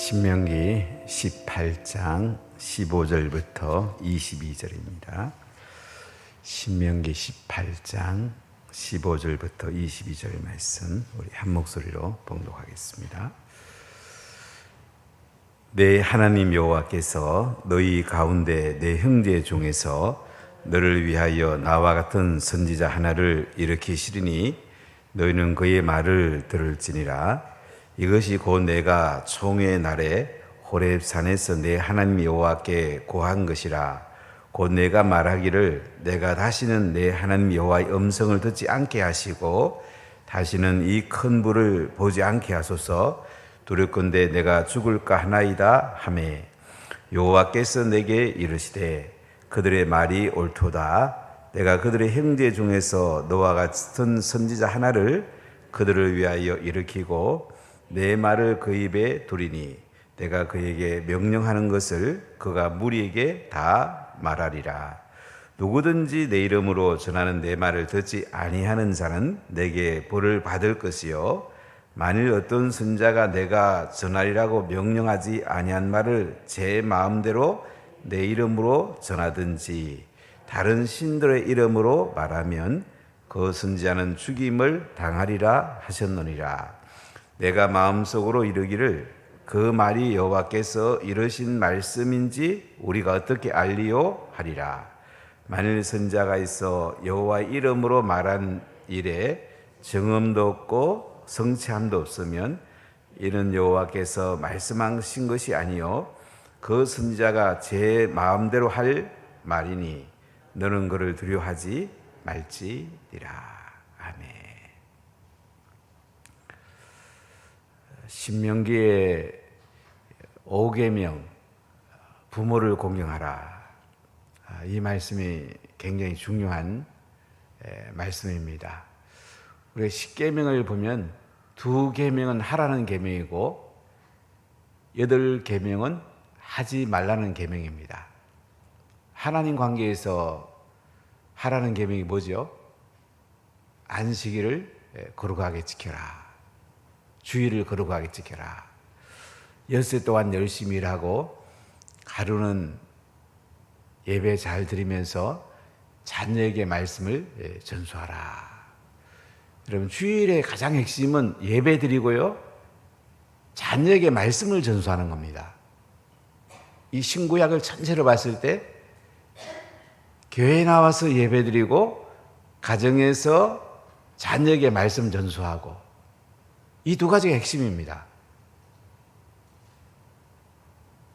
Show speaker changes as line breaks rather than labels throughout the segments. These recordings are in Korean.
신명기 18장 15절부터 22절입니다. 신명기 18장 15절부터 22절 말씀 우리 한 목소리로 봉독하겠습니다. 내 하나님 여호와께서 너희 가운데 내 형제 중에서 너를 위하여 나와 같은 선지자 하나를 일으키시리니 너희는 그의 말을 들을지니라. 이것이 곧 내가 총회 날에 호렙산에서 내 하나님 여호와께 고한 것이라. 곧 내가 말하기를 내가 다시는 내 하나님 여호와의 음성을 듣지 않게 하시고 다시는 이 큰 불을 보지 않게 하소서. 두렵건대 내가 죽을까 하나이다 하매 여호와께서 내게 이르시되 그들의 말이 옳도다. 내가 그들의 형제 중에서 너와 같은 선지자 하나를 그들을 위하여 일으키고 내 말을 그 입에 두리니 내가 그에게 명령하는 것을 그가 무리에게 다 말하리라. 누구든지 내 이름으로 전하는 내 말을 듣지 아니하는 자는 내게 벌을 받을 것이요 만일 어떤 선자가 내가 전하리라고 명령하지 아니한 말을 제 마음대로 내 이름으로 전하든지 다른 신들의 이름으로 말하면 그 선지자는 죽임을 당하리라 하셨느니라. 내가 마음속으로 이르기를 그 말이 여호와께서 이르신 말씀인지 우리가 어떻게 알리요 하리라. 만일 선자가 있어 여호와의 이름으로 말한 일에 정엄도 없고 성취함도 없으면 이는 여호와께서 말씀하신 것이 아니요 그 선지자가 제 마음대로 할 말이니 너는 그를 두려워하지 말지니라. 아멘. 신명기의 5계명 부모를 공경하라. 이 말씀이 굉장히 중요한 말씀입니다. 우리가 10계명을 보면 2계명은 하라는 계명이고 8계명은 하지 말라는 계명입니다. 하나님 관계에서 하라는 계명이 뭐죠? 안식일을 거룩하게 지켜라. 주일을 거룩하게 지켜라. 엿새 동안 열심히 일하고 하루는 예배 잘 드리면서 자녀에게 말씀을 전수하라. 여러분 주일의 가장 핵심은 예배 드리고요 자녀에게 말씀을 전수하는 겁니다. 이 신구약을 전체로 봤을 때 교회에 나와서 예배 드리고 가정에서 자녀에게 말씀 전수하고 이 두 가지가 핵심입니다.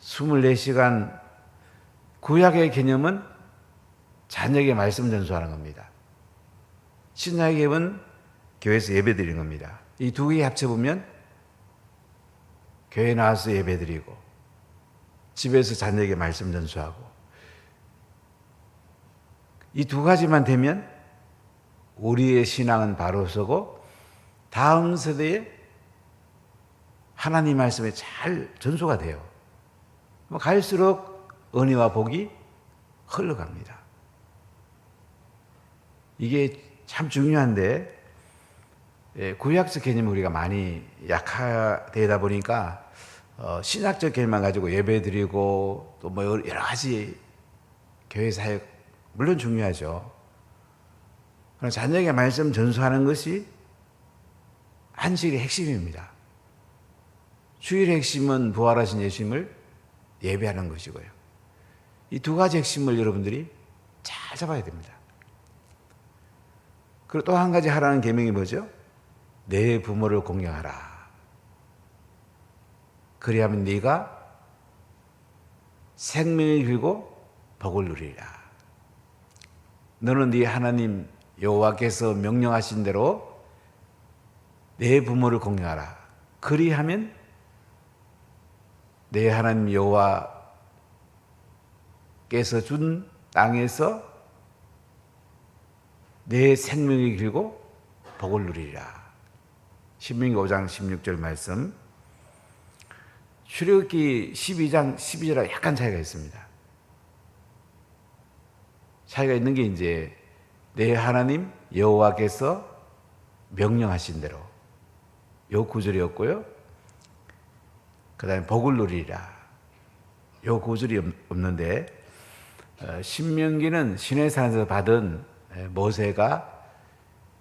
24시간 구약의 개념은 자녀에게 말씀 전수하는 겁니다. 신약의 개념은 교회에서 예배 드리는 겁니다. 이 두 개 합쳐보면 교회에 나와서 예배 드리고 집에서 자녀에게 말씀 전수하고 이 두 가지만 되면 우리의 신앙은 바로 서고 다음 세대에 하나님 말씀에 잘 전수가 돼요. 갈수록 은혜와 복이 흘러갑니다. 이게 참 중요한데 구약적 개념을 우리가 많이 약화되다 보니까 신학적 개념만 가지고 예배드리고 또 뭐 여러 가지 교회 사역 물론 중요하죠. 그러나 자녀에게 말씀 전수하는 것이 안식일의 핵심입니다. 주일의 핵심은 부활하신 예수님을 예배하는 것이고요. 이 두 가지 핵심을 여러분들이 잘 잡아야 됩니다. 그리고 또 한 가지 하라는 계명이 뭐죠? 내 부모를 공경하라. 그리하면 네가 생명을 길고 복을 누리리라. 너는 네 하나님 여호와께서 명령하신 대로 내 부모를 공경하라. 그리하면 내 하나님 여호와께서 준 땅에서 내 생명이 길고 복을 누리리라. 신명기 5장 16절 말씀. 출애굽기 12장 12절하고 약간 차이가 있습니다. 차이가 있는 게 이제 내 하나님 여호와께서 명령하신 대로 요 구절이었고요. 그 다음에 복을 누리리라. 요 구절이 없는데, 신명기는 시내산에서 받은 모세가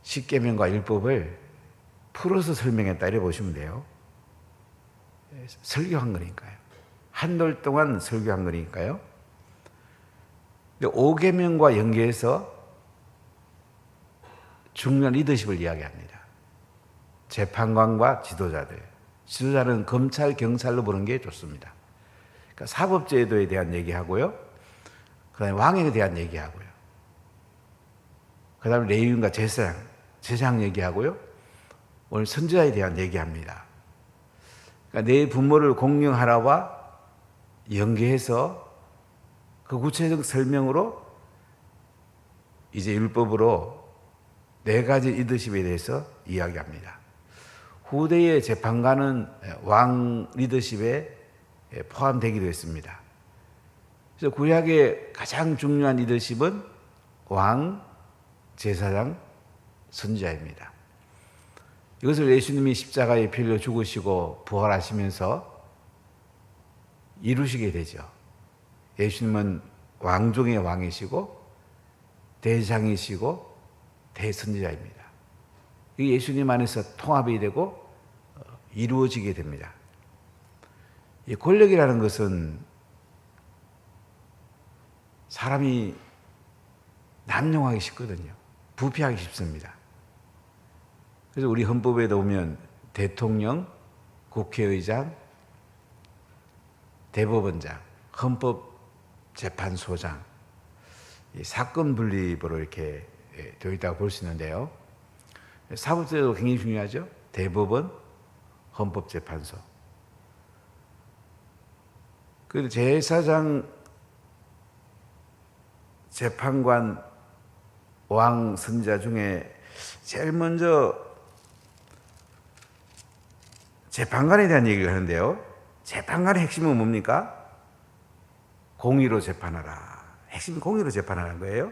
십계명과 율법을 풀어서 설명했다 이렇게 보시면 돼요. 설교한 거니까요. 한돌 동안 설교한 거니까요. 근데 5계명과 연계해서 중요한 리더십을 이야기합니다. 재판관과 지도자는 검찰, 경찰로 보는 게 좋습니다. 그러니까 사법제도에 대한 얘기하고요. 그 다음에 왕에 대한 얘기하고요. 그 다음에 레위인과 제사장 얘기하고요. 오늘 선지자에 대한 얘기합니다. 그러니까 내 부모를 공경하라와 연계해서 그 구체적 설명으로 이제 율법으로 4가지 리더십에 대해서 이야기합니다. 후대의 재판관은 왕 리더십에 포함되기도 했습니다. 그래서 구약의 가장 중요한 리더십은 왕, 제사장, 선지자입니다. 이것을 예수님이 십자가에 피 흘려 죽으시고 부활하시면서 이루시게 되죠. 예수님은 왕 중의 왕이시고 대장이시고 대선지자입니다. 이게 예수님 안에서 통합이 되고 이루어지게 됩니다. 이 권력이라는 것은 사람이 남용하기 쉽거든요. 부패하기 쉽습니다. 그래서 우리 헌법에 보면 대통령, 국회의장, 대법원장, 헌법재판소장, 이 사건 분립으로 이렇게 되어 있다고 볼 수 있는데요. 사법제도 굉장히 중요하죠. 대법원, 헌법재판소. 그래도 제사장, 재판관, 왕, 선지자 중에 제일 먼저 재판관에 대한 얘기를 하는데요. 재판관의 핵심은 뭡니까? 공의로 재판하라. 핵심이 공의로 재판하는 거예요.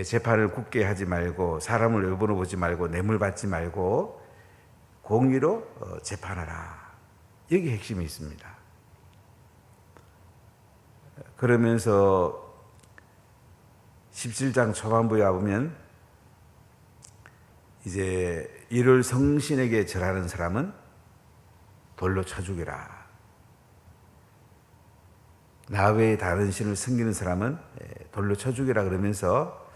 재판을 굳게 하지 말고 사람을 의번호 보지 말고 뇌물 받지 말고 공의로 재판하라. 여기 핵심이 있습니다. 그러면서 17장 초반부에 보면 이제 이를 성신에게 절하는 사람은 돌로 쳐 죽이라. 나 외에 다른 신을 섬기는 사람은 돌로 쳐 죽이라 그러면서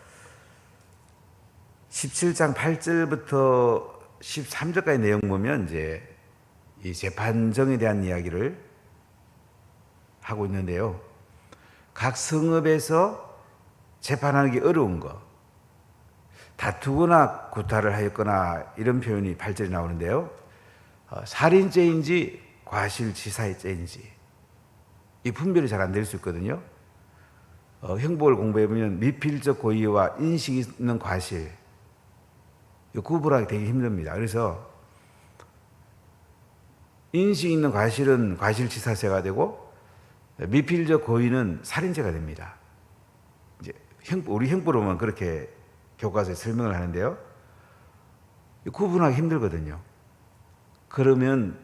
17장 8절부터 13절까지 내용 보면 이제 이 재판정에 대한 이야기를 하고 있는데요. 각 성읍에서 재판하기 어려운 거, 다투거나 구타를 하였거나 이런 표현이 8절에 나오는데요. 살인죄인지 과실치사죄인지 이 분별이 잘 안 될 수 있거든요. 형법을 공부해보면 미필적 고의와 인식 있는 과실 구분하기 되게 힘듭니다. 그래서 인식 있는 과실은 과실치사죄가 되고 미필적 고의는 살인죄가 됩니다. 이제 우리 형법으로 보면 그렇게 교과서에 설명을 하는데요. 구분하기 힘들거든요. 그러면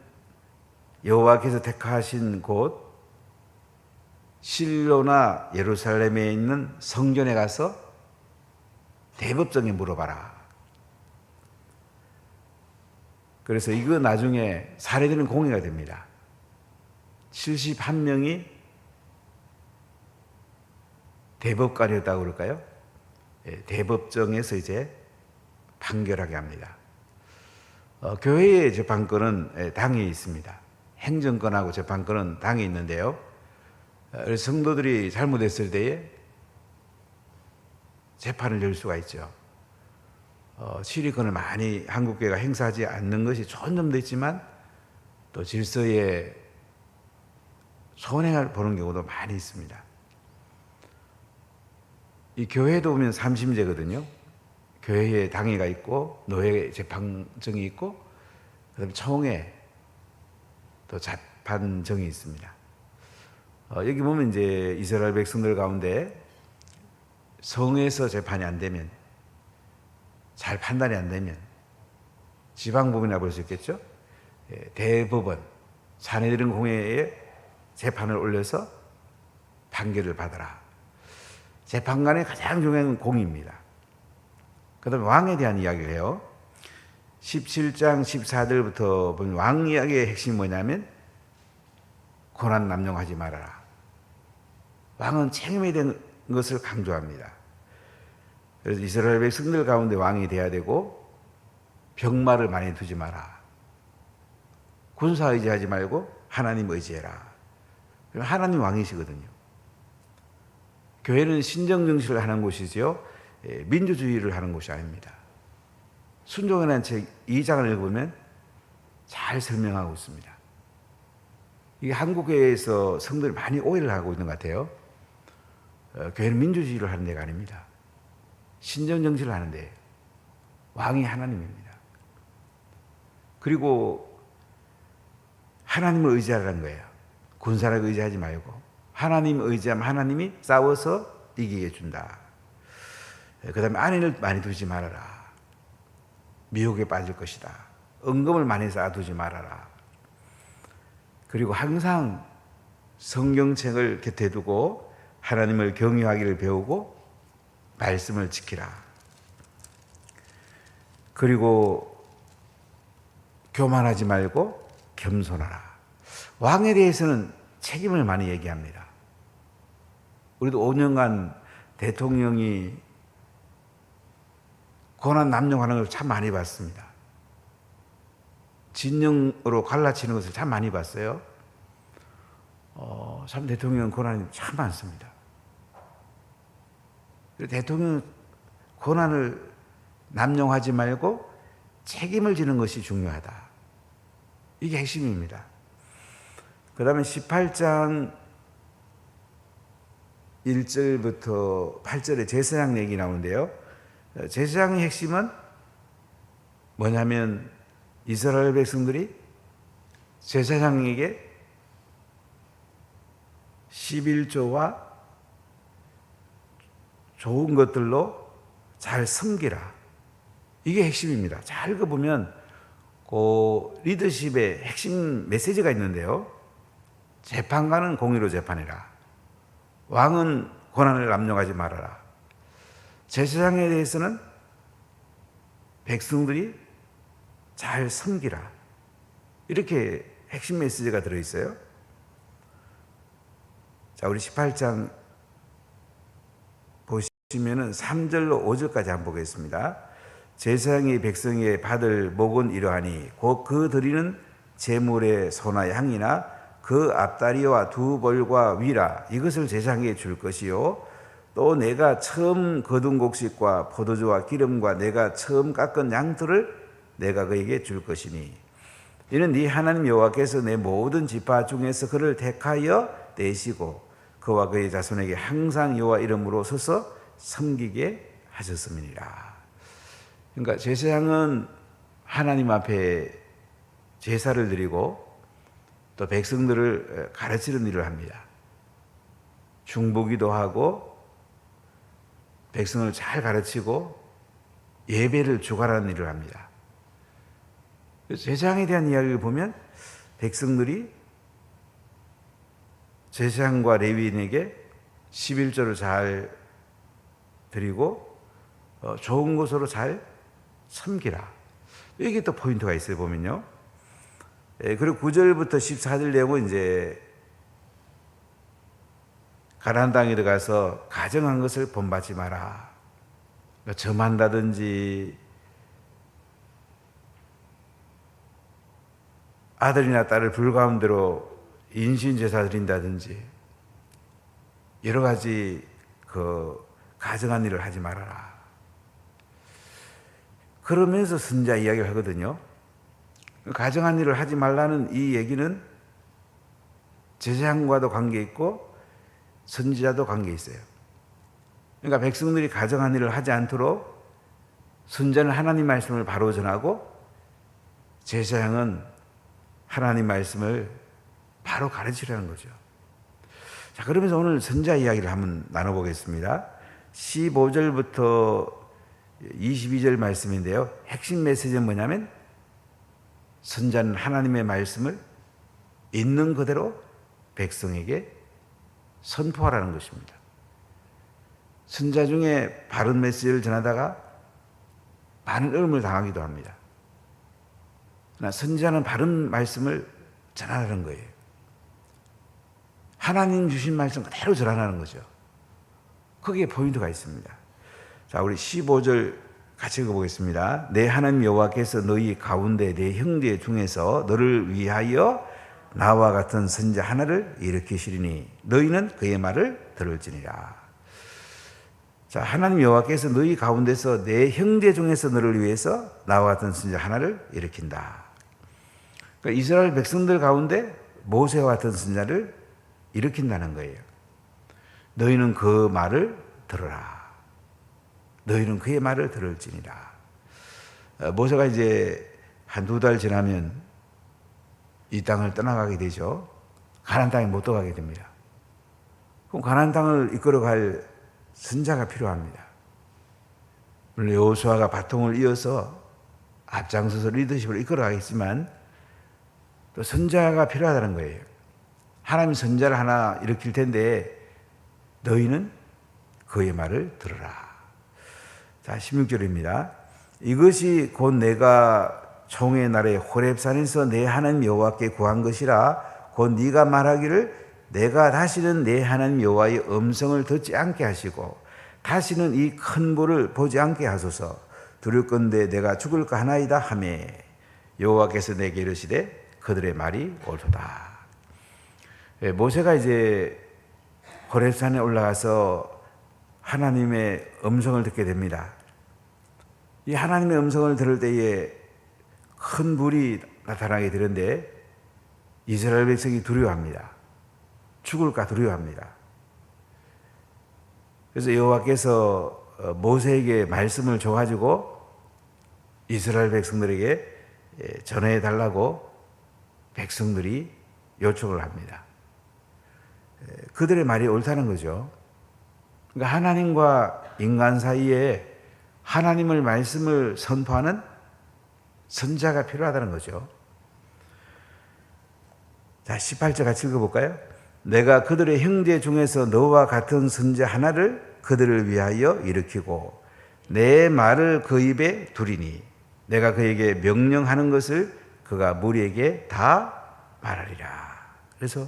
여호와께서 택하신 곳 실로나 예루살렘에 있는 성전에 가서 대법정에 물어봐라. 그래서 이거 나중에 살해되는 공의가 됩니다. 71명이 대법관이었다고 그럴까요? 대법정에서 이제 판결하게 합니다. 교회의 재판권은 당에 있습니다. 행정권하고 재판권은 당에 있는데요. 성도들이 잘못했을 때에 재판을 열 수가 있죠. 시리권을 많이 한국교회가 행사하지 않는 것이 좋은 점도 있지만 또 질서에 손해를 보는 경우도 많이 있습니다. 이 교회도 보면 삼심제거든요. 교회에 당회가 있고 노회 재판정이 있고 그다음에 총회 또 재판정이 있습니다. 여기 보면 이제 이스라엘 백성들 가운데 성에서 재판이 안 되면 잘 판단이 안 되면 지방법원이라 볼 수 있겠죠. 대법원, 사내들은 공회에 재판을 올려서 판결을 받아라. 재판관의 가장 중요한 공입니다. 그 다음에 왕에 대한 이야기를 해요. 17장 14절부터 보면 왕 이야기의 핵심이 뭐냐면 고난 남용하지 말아라. 왕은 책임에 대한 것을 강조합니다. 그래서 이스라엘 백성들 가운데 왕이 돼야 되고 병마를 많이 두지 마라. 군사 의지하지 말고 하나님 의지해라. 하나님 왕이시거든요. 교회는 신정 정치를 하는 곳이지요. 민주주의를 하는 곳이 아닙니다. 순종이라는 책 2장을 읽으면 잘 설명하고 있습니다. 이게 한국교회에서 성도들이 많이 오해를 하고 있는 것 같아요. 교회는 민주주의를 하는 데가 아닙니다. 신정 정치를 하는 데예요. 왕이 하나님입니다. 그리고 하나님을 의지하라는 거예요. 군사를 의지하지 말고 하나님을 의지하면 하나님이 싸워서 이기게 해준다. 그 다음에 아내를 많이 두지 말아라. 미혹에 빠질 것이다. 은금을 많이 쌓아두지 말아라. 그리고 항상 성경책을 곁에 두고 하나님을 경외하기를 배우고 말씀을 지키라. 그리고 교만하지 말고 겸손하라. 왕에 대해서는 책임을 많이 얘기합니다. 우리도 5년간 대통령이 고난 남용하는 걸 참 많이 봤습니다. 진영으로 갈라치는 것을 참 많이 봤어요. 참 대통령 고난이 참 많습니다. 대통령 고난을 남용하지 말고 책임을 지는 것이 중요하다. 이게 핵심입니다. 그 다음에 18장 1절부터 8절에 제사장 얘기 나오는데요. 제사장의 핵심은 뭐냐면 이스라엘 백성들이 제사장에게 11조와 좋은 것들로 잘 섬기라. 이게 핵심입니다. 잘 읽어보면 그 리더십의 핵심 메시지가 있는데요. 재판관은 공의로 재판해라. 왕은 고난을 남용하지 말아라. 제사장에 대해서는 백성들이 잘 섬기라. 이렇게 핵심 메시지가 들어있어요. 자, 우리 18장 보시면은 3절로 5절까지 한번 보겠습니다. 제사장이 백성에게 받을 목은 이러하니 곧 그 드리는 제물의 소나 양이나 그 앞다리와 두 벌과 위라 이것을 제사장에게 줄 것이요 또 내가 처음 거둔 곡식과 포도주와 기름과 내가 처음 깎은 양털을 내가 그에게 줄 것이니 이는 네 하나님 여호와께서 내 모든 지파 중에서 그를 택하여 내시고 그와 그의 자손에게 항상 여호와 이름으로 서서 섬기게 하셨음이니라. 그러니까 제사장은 하나님 앞에 제사를 드리고 또 백성들을 가르치는 일을 합니다. 중보기도 하고 백성을 잘 가르치고 예배를 주관하는 일을 합니다. 제사장에 대한 이야기를 보면 백성들이 제사장과 레위인에게 11조를 잘 드리고 좋은 곳으로 잘 섬기라. 이게 또 포인트가 있어요. 보면요. 그리고 9절부터 14절 내용은 이제 가나안 땅에 들어가서 가정한 것을 본받지 마라. 그러니까 점한다든지 아들이나 딸을 불가운데로 인신 제사 드린다든지 여러 가지 그 가정한 일을 하지 말아라. 그러면서 선지자 이야기를 하거든요. 가정한 일을 하지 말라는 이 얘기는 제사장과도 관계 있고 선지자도 관계 있어요. 그러니까 백성들이 가정한 일을 하지 않도록 선지자는 하나님 말씀을 바로 전하고 제사장은 하나님 말씀을 바로 가르치라는 거죠. 자, 그러면서 오늘 선지자 이야기를 한번 나눠보겠습니다. 15절부터 22절 말씀인데요. 핵심 메시지는 뭐냐면 선지자는 하나님의 말씀을 있는 그대로 백성에게 선포하라는 것입니다. 선자 중에 바른 메시지를 전하다가 많은 어려움을 당하기도 합니다. 그러나 선지자는 바른 말씀을 전하라는 거예요. 하나님 주신 말씀 그대로 전하라는 거죠. 거기에 포인트가 있습니다. 자, 우리 15절 같이 읽어보겠습니다. 내 하나님 여호와께서 너희 가운데 내 형제 중에서 너를 위하여 나와 같은 선지자 하나를 일으키시리니 너희는 그의 말을 들을지니라. 자, 하나님 여호와께서 너희 가운데서 내 형제 중에서 너를 위해서 나와 같은 선지자 하나를 일으킨다. 그러니까 이스라엘 백성들 가운데 모세와 같은 선지자를 일으킨다는 거예요. 너희는 그 말을 들어라. 너희는 그의 말을 들을지니라. 모세가 이제 한두 달 지나면 이 땅을 떠나가게 되죠. 가나안 땅에 못 들어가게 됩니다. 그럼 가나안 땅을 이끌어갈 선자가 필요합니다. 물론 여호수아가 바통을 이어서 앞장서서 리더십을 이끌어가겠지만 또 선자가 필요하다는 거예요. 하나님이 선자를 하나 일으킬 텐데 너희는 그의 말을 들으라. 자, 16절입니다. 이것이 곧 내가 총회 날에 호렙산에서 내 하나님 여호와께 구한 것이라. 곧 네가 말하기를 내가 다시는 내 하나님 여호와의 음성을 듣지 않게 하시고 다시는 이 큰 불을 보지 않게 하소서. 두렵건대 내가 죽을까 하나이다 하매 여호와께서 내게 이르시되 그들의 말이 옳도다. 모세가 이제 호렙산에 올라가서 하나님의 음성을 듣게 됩니다. 이 하나님의 음성을 들을 때에 큰 불이 나타나게 되는데 이스라엘 백성이 두려워합니다. 죽을까 두려워합니다. 그래서 여호와께서 모세에게 말씀을 줘가지고 이스라엘 백성들에게 전해달라고 백성들이 요청을 합니다. 그들의 말이 옳다는 거죠. 그러니까 하나님과 인간 사이에 하나님의 말씀을 선포하는 선자가 필요하다는 거죠. 자, 18절 같이 읽어볼까요? 내가 그들의 형제 중에서 너와 같은 선자 하나를 그들을 위하여 일으키고 내 말을 그 입에 두리니 내가 그에게 명령하는 것을 그가 무리에게 다 말하리라. 그래서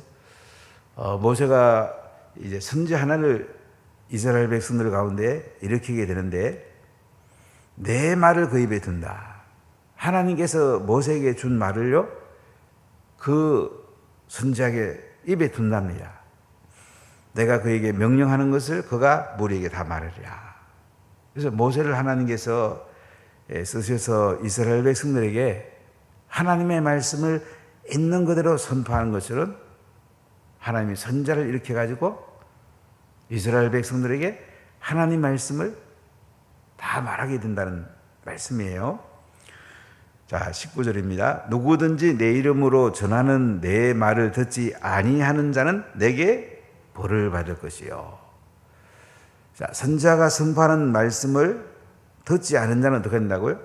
모세가 이제 선지 하나를 이스라엘 백성들 가운데 일으키게 되는데 내 말을 그 입에 둔다. 하나님께서 모세에게 준 말을요 그 선지자에게 입에 둔답니다. 내가 그에게 명령하는 것을 그가 무리에게 다 말하리라. 그래서 모세를 하나님께서 쓰셔서 이스라엘 백성들에게 하나님의 말씀을 있는 그대로 선포하는 것처럼 하나님이 선자를 일으켜가지고 이스라엘 백성들에게 하나님 말씀을 다 말하게 된다는 말씀이에요. 자, 19절입니다. 누구든지 내 이름으로 전하는 내 말을 듣지 아니하는 자는 내게 벌을 받을 것이요. 자, 선자가 선포하는 말씀을 듣지 않은 자는 어떻게 된다고요?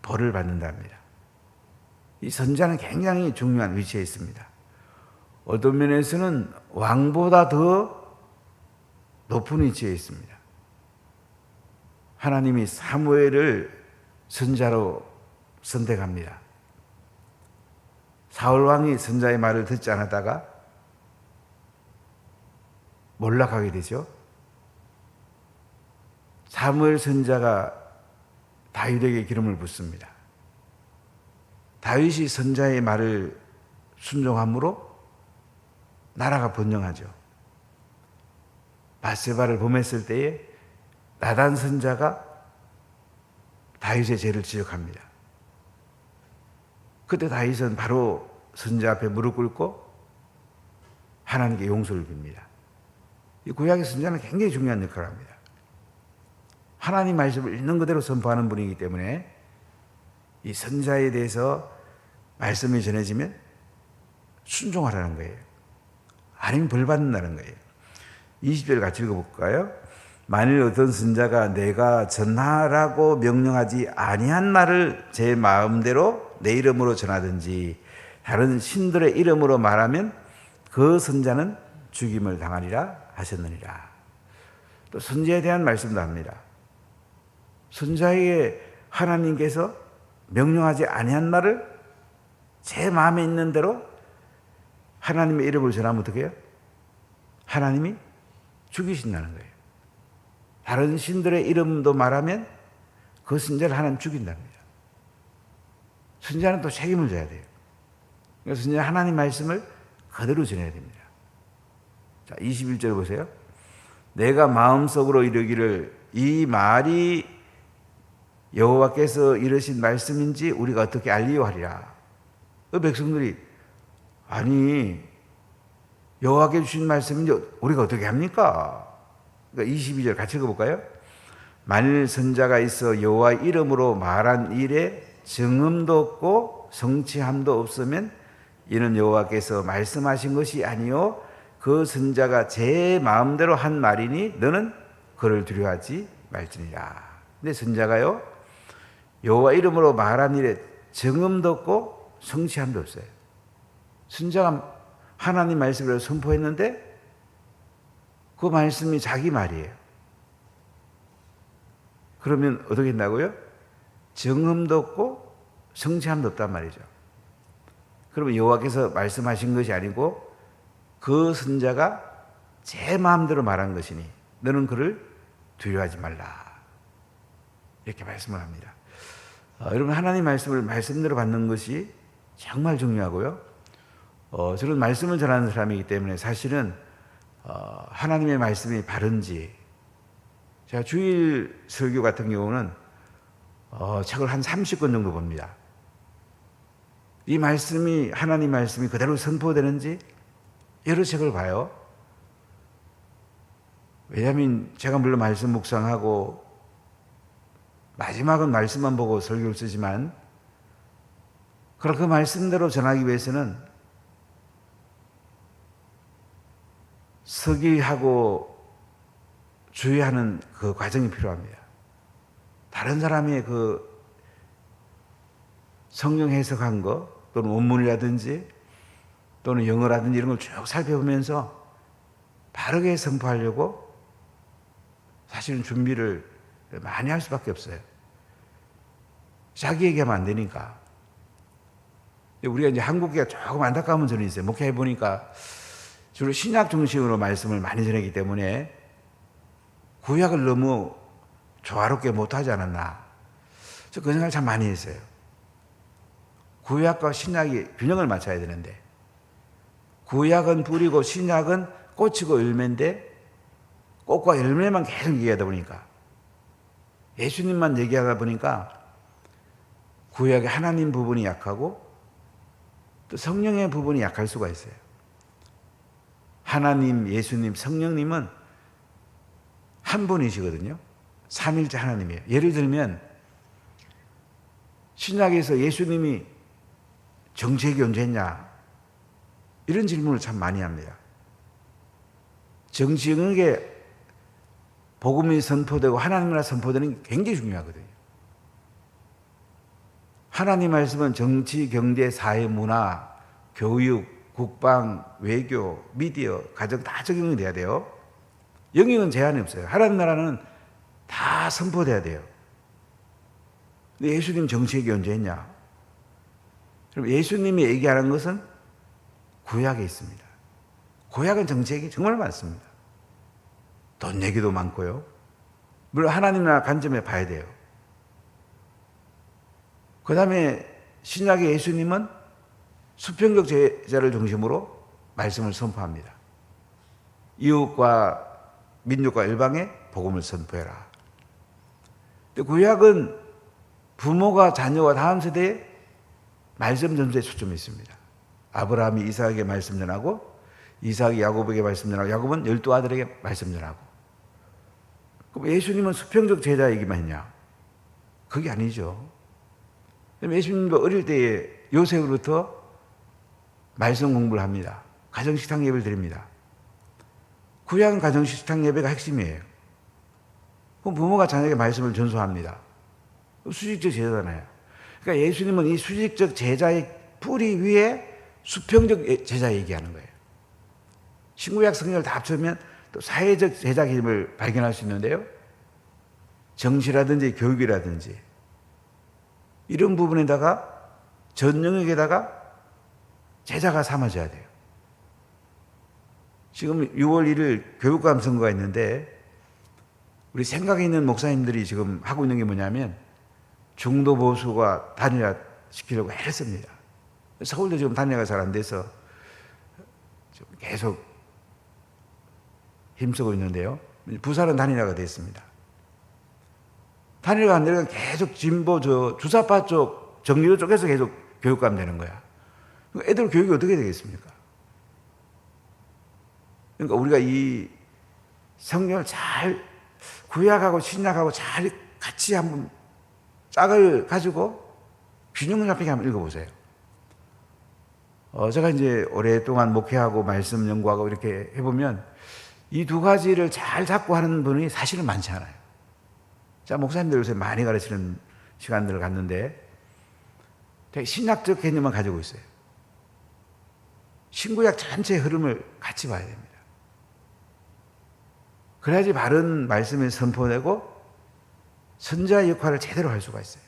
벌을 받는답니다. 이 선자는 굉장히 중요한 위치에 있습니다. 어떤 면에서는 왕보다 더 높은 위치에 있습니다. 하나님이 사무엘을 선자로 선택합니다. 사울 왕이 선자의 말을 듣지 않았다가 몰락하게 되죠. 사무엘 선자가 다윗에게 기름을 붓습니다. 다윗이 선자의 말을 순종함으로 나라가 번영하죠. 밧세바를 범했을 때에 나단 선자가 다윗의 죄를 지적합니다. 그때 다윗은 바로 선자 앞에 무릎 꿇고 하나님께 용서를 빕니다. 이 구약의 선자는 굉장히 중요한 역할을 합니다. 하나님 말씀을 있는 그대로 선포하는 분이기 때문에 이 선자에 대해서 말씀이 전해지면 순종하라는 거예요. 아니면 벌 받는다는 거예요. 20절 같이 읽어볼까요? 만일 어떤 선자가 내가 전하라고 명령하지 아니한 말을 제 마음대로 내 이름으로 전하든지 다른 신들의 이름으로 말하면 그 선자는 죽임을 당하리라 하셨느니라. 또 선자에 대한 말씀도 합니다. 선자에게 하나님께서 명령하지 아니한 말을 제 마음에 있는 대로 하나님의 이름을 전하면 어떻게 해요? 하나님이 죽이신다는 거예요. 다른 신들의 이름도 말하면 그 선자를 하나님 죽인답니다. 선자는 또 책임을 져야 돼요. 그래서 선자는 하나님 말씀을 그대로 전해야 됩니다. 자, 21절 보세요. 내가 마음속으로 이르기를 이 말이 여호와께서 이르신 말씀인지 우리가 어떻게 알리요 하리라. 그 백성들이 아니 여호와께 주신 말씀인지 우리가 어떻게 합니까? 그러니까 22절 같이 읽어볼까요? 만일 선자가 있어 여호와 이름으로 말한 일에 증언도 없고 성취함도 없으면 이는 여호와께서 말씀하신 것이 아니요 그 선자가 제 마음대로 한 말이니 너는 그를 두려워하지 말지니라. 근데 선자가요 여호와 이름으로 말한 일에 증언도 없고 성취함도 없어요. 선자가 하나님 말씀을 선포했는데 그 말씀이 자기 말이에요. 그러면 어떻게 된다고요? 정음도 없고 성취함도 없단 말이죠. 그러면 여호와께서 말씀하신 것이 아니고 그 선자가 제 마음대로 말한 것이니 너는 그를 두려워하지 말라. 이렇게 말씀을 합니다. 여러분 하나님 말씀을 말씀대로 받는 것이 정말 중요하고요. 저는 말씀을 전하는 사람이기 때문에 사실은 하나님의 말씀이 바른지 제가 주일 설교 같은 경우는 책을 한 30권 정도 봅니다. 이 말씀이 하나님 말씀이 그대로 선포되는지 여러 책을 봐요. 왜냐하면 제가 물론 말씀 묵상하고 마지막은 말씀만 보고 설교를 쓰지만 그럼 그 말씀대로 전하기 위해서는 서기하고 주의하는 그 과정이 필요합니다. 다른 사람의 그 성경 해석한 거 또는 원문이라든지 또는 영어라든지 이런 걸 쭉 살펴보면서 바르게 선포하려고 사실은 준비를 많이 할 수밖에 없어요. 자기 얘기하면 안 되니까. 우리가 이제 한국계가 조금 안타까운 점이 있어요. 목회해 보니까 주로 신약 중심으로 말씀을 많이 전하기 때문에 구약을 너무 조화롭게 못하지 않았나. 저 그 생각을 참 많이 했어요. 구약과 신약이 균형을 맞춰야 되는데 구약은 뿌리고 신약은 꽃이고 열매인데 꽃과 열매만 계속 얘기하다 보니까 예수님만 얘기하다 보니까 구약의 하나님 부분이 약하고 또 성령의 부분이 약할 수가 있어요. 하나님, 예수님, 성령님은 한 분이시거든요. 삼일째 하나님이에요. 예를 들면 신약에서 예수님이 정치에게 언제 했냐 이런 질문을 참 많이 합니다. 정치에게 복음이 선포되고 하나님 나라 선포되는 게 굉장히 중요하거든요. 하나님 말씀은 정치, 경제, 사회, 문화, 교육, 국방, 외교, 미디어, 가정 다 적용이 돼야 돼요. 영역은 제한이 없어요. 하나님 나라는 다 선포돼야 돼요. 근데 예수님 정치얘기 언제 했냐? 그럼 예수님이 얘기하는 것은 구약에 있습니다. 구약은 정치얘기 정말 많습니다. 돈 얘기도 많고요. 물론 하나님 나라 관점에 봐야 돼요. 그 다음에 신약의 예수님은 수평적 제자를 중심으로 말씀을 선포합니다. 이웃과 민족과 일방에 복음을 선포해라. 구약은 부모가 자녀와 다음 세대에 말씀 전수에 초점이 있습니다. 아브라함이 이삭에게 말씀 전하고 이삭이 야곱에게 말씀 전하고 야곱은 12아들에게 말씀 전하고. 그럼 예수님은 수평적 제자 얘기만 했냐? 그게 아니죠. 예수님도 어릴 때에 요셉으로부터 말씀 공부를 합니다. 가정식탁 예배를 드립니다. 구약은 가정식탁 예배가 핵심이에요. 그럼 부모가 자녀에게 말씀을 전수합니다. 수직적 제자잖아요. 그러니까 예수님은 이 수직적 제자의 뿌리 위에 수평적 제자 얘기하는 거예요. 신구약 성경을 다 합치면 또 사회적 제자 개념을 발견할 수 있는데요. 정치라든지 교육이라든지 이런 부분에다가 전 영역에다가 제자가 삼아져야 돼요. 지금 6월 1일 교육감 선거가 있는데 우리 생각에 있는 목사님들이 지금 하고 있는 게 뭐냐면 중도 보수가 단일화 시키려고 했습니다. 서울도 지금 단일화가 잘 안 돼서 계속 힘쓰고 있는데요. 부산은 단일화가 됐습니다. 단일화가 안 되니까 계속 진보 주사파 쪽 정리로 쪽에서 계속 교육감 되는 거야. 애들 교육이 어떻게 되겠습니까? 그러니까 우리가 이 성경을 잘 구약하고 신약하고 잘 같이 한번 짝을 가지고 균형 잡히게 한번 읽어보세요. 제가 이제 오랫동안 목회하고 말씀 연구하고 이렇게 해보면 이 두 가지를 잘 잡고 하는 분이 사실은 많지 않아요. 자, 목사님들 요새 많이 가르치는 시간들을 갖는데 되게 신학적 개념만 가지고 있어요. 신구약 전체의 흐름을 같이 봐야 됩니다. 그래야지 바른 말씀을 선포되고 선지자의 역할을 제대로 할 수가 있어요.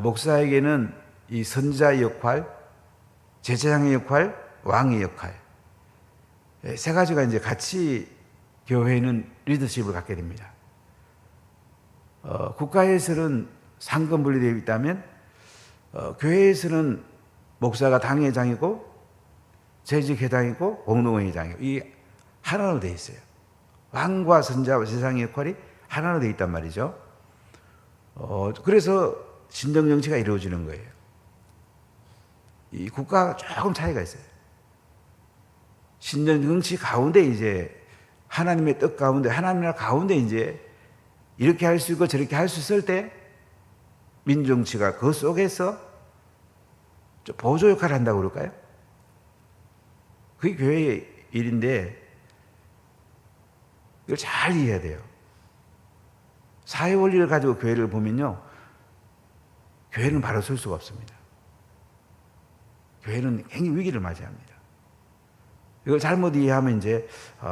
목사에게는 이 선지자의 역할, 제사장의 역할, 왕의 역할 세 가지가 이제 같이 교회는 리더십을 갖게 됩니다. 국가에서는 상권 분리되어 있다면 교회에서는 목사가 당회장이고 재직회장이고 공동회장이고 이 하나로 되어 있어요. 왕과 선지자와 제사장의 역할이 하나로 되어 있단 말이죠. 그래서 신정정치가 이루어지는 거예요. 이 국가가 조금 차이가 있어요. 신정정치 가운데 이제 하나님의 뜻 가운데 하나님 나라 가운데 이제 이렇게 할 수 있고 저렇게 할 수 있을 때 민정치가 그 속에서 보조 역할을 한다고 그럴까요? 그게 교회의 일인데 이걸 잘 이해해야 돼요. 사회 원리를 가지고 교회를 보면요, 교회는 바로 설 수가 없습니다. 교회는 굉장히 위기를 맞이합니다. 이걸 잘못 이해하면 이제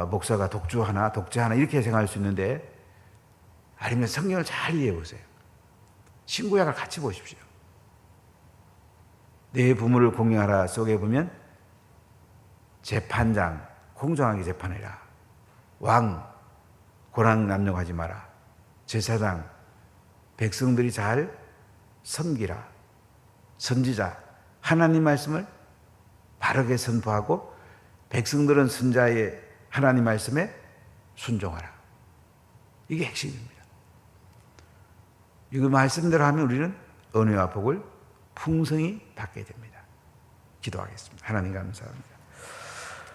목사가 독주하나 독재하나 이렇게 생각할 수 있는데 아니면 성경을 잘 이해해 보세요. 신구약을 같이 보십시오. 내 부모를 공경하라 속에 보면 재판장 공정하게 재판해라. 왕 고랑 남용하지 마라. 제사장 백성들이 잘 섬기라. 선지자 하나님 말씀을 바르게 선포하고 백성들은 선자의 하나님 말씀에 순종하라. 이게 핵심입니다. 이거 말씀대로 하면 우리는 은혜와 복을 풍성히 받게 됩니다. 기도하겠습니다. 하나님 감사합니다.